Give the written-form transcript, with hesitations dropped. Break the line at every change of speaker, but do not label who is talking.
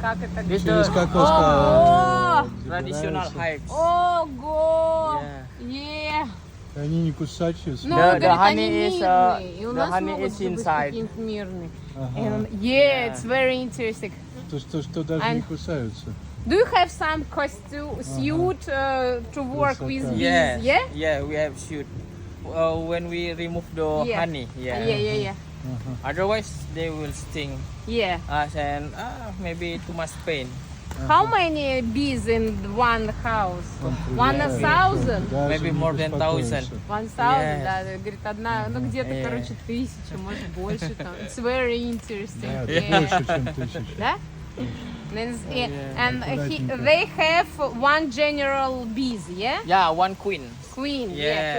Как это?
This
Через
the
кокос
traditional hives.
Ого!
Yeah.
Yeah.
Они не кусачие.
Ну,
The
говорит,
honey
они
is,
мирные. И у
the
нас
honey
могут
is
же быть
inside.
какие-нибудь мирные.
Ага.
Yeah, it's very interesting.
То даже не кусаются.
Do you have some costume, suit to work with bees?
Yes.
Yeah?
We have shoot. When we remove the
Yeah.
honey. Yeah.
Yeah.
Otherwise, they will sting
Yeah.
us and maybe too much pain.
How many bees in one house? 1,000?
Maybe more than 1,000.
1,000,
Yes.
да, говорит, одна, ну где-то, короче, 1000, может больше там. It's very interesting.
Да,
Yeah.
больше, чем 1000.
Да? And they have one general bees, yeah?
Yeah, one queen.
Queen,
Yeah.